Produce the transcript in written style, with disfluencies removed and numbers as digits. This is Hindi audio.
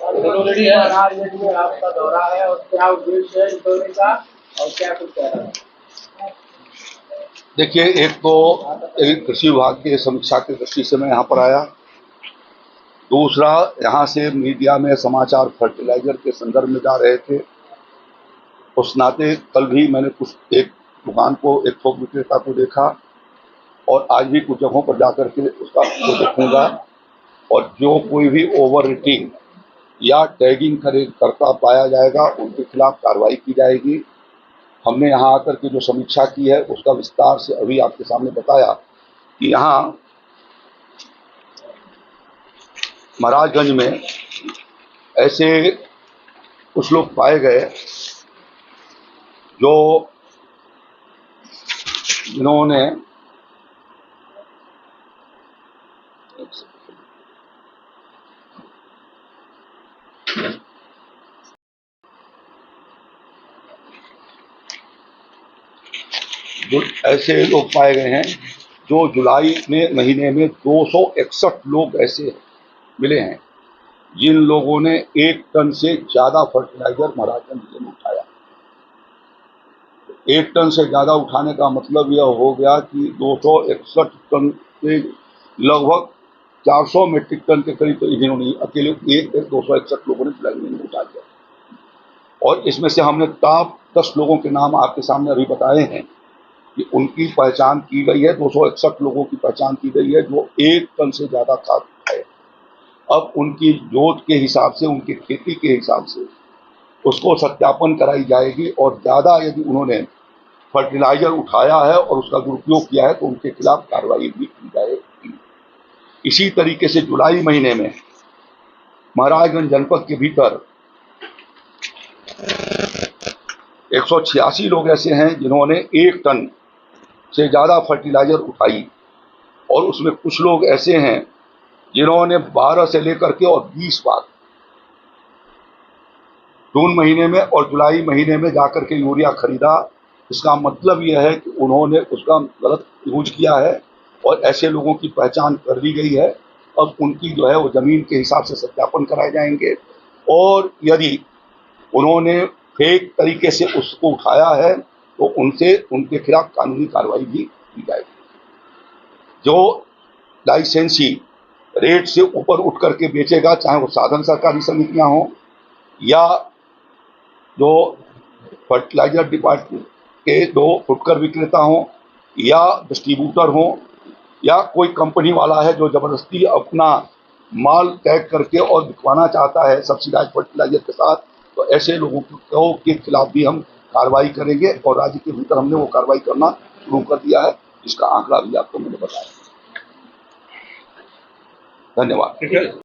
में आपका दौरा है और क्या उद्देश्य है इस दौरे का और क्या कुछ कह रहा है? देखिए, एक तो कृषि विभाग की समीक्षा की दृष्टि से मैं यहाँ पर आया। दूसरा, यहाँ से मीडिया में समाचार फर्टिलाइजर के संदर्भ में जा रहे थे। उस नाते कल भी मैंने एक दुकान को, एक थोक विक्रेता को देखा और आज भी कुछ जगहों पर जाकर के उसका देखूंगा। और जो कोई भी ओवर रेटिंग या टैगिंग करता पाया जाएगा उनके खिलाफ कार्रवाई की जाएगी। हमने यहाँ आकर के जो समीक्षा की है उसका विस्तार से अभी आपके सामने बताया कि यहाँ महाराजगंज में ऐसे कुछ लोग पाए गए जिन्होंने ऐसे लोग पाए गए हैं जो जुलाई में महीने में 261 लोग ऐसे मिले हैं जिन लोगों ने 1 टन से ज्यादा फर्टिलाइजर महाराजगंज जिले में उठाया। 1 टन से ज्यादा उठाने का मतलब यह हो गया कि 261 टन से लगभग 400 मेट्रिक टन के करीब तो इन्होंने अकेले 261 लोगों ने जुलाई में उठा दिया। और इसमें से हमने टॉप 10 लोगों के नाम आपके सामने अभी बताए हैं कि उनकी पहचान की गई है। 261 लोगों की पहचान की गई है जो 1 टन से ज्यादा खाद उठाए। अब उनकी जोत के हिसाब से, उनकी खेती के हिसाब से उसको सत्यापन कराई जाएगी और ज्यादा यदि उन्होंने फर्टिलाइजर उठाया है और उसका दुरुपयोग किया है तो उनके खिलाफ कार्रवाई भी की जाएगी। इसी तरीके से जुलाई महीने में महाराजगंज जनपद के भीतर 186 लोग ऐसे हैं जिन्होंने 1 टन से ज्यादा फर्टिलाइजर उठाई और उसमें कुछ लोग ऐसे हैं जिन्होंने 12 से लेकर के और 20 बार जून महीने में और जुलाई महीने में जाकर के यूरिया खरीदा। इसका मतलब यह है कि उन्होंने उसका गलत यूज किया है और ऐसे लोगों की पहचान कर ली गई है। अब उनकी जो है वो जमीन के हिसाब से सत्यापन कराए जाएंगे और यदि उन्होंने फेक तरीके से उसको उठाया है तो उनके खिलाफ कानूनी कार्रवाई भी की जाएगी। जो लाइसेंसी रेट से ऊपर उठ करके बेचेगा, चाहे वो साधन सहकारी समितियां हों या जो फर्टिलाइजर डिपार्टमेंट के जो फुटकर विक्रेता हों या डिस्ट्रीब्यूटर हों या कोई कंपनी वाला है जो जबरदस्ती अपना माल टैग करके और बिकवाना चाहता है सब्सिडाइज फर्टिलाइजर के साथ, तो ऐसे लोगों के खिलाफ भी हम कार्रवाई करेंगे और राज्य के भीतर हमने वो कार्रवाई करना शुरू कर दिया है, जिसका आंकड़ा भी आपको मैंने बताया। धन्यवाद।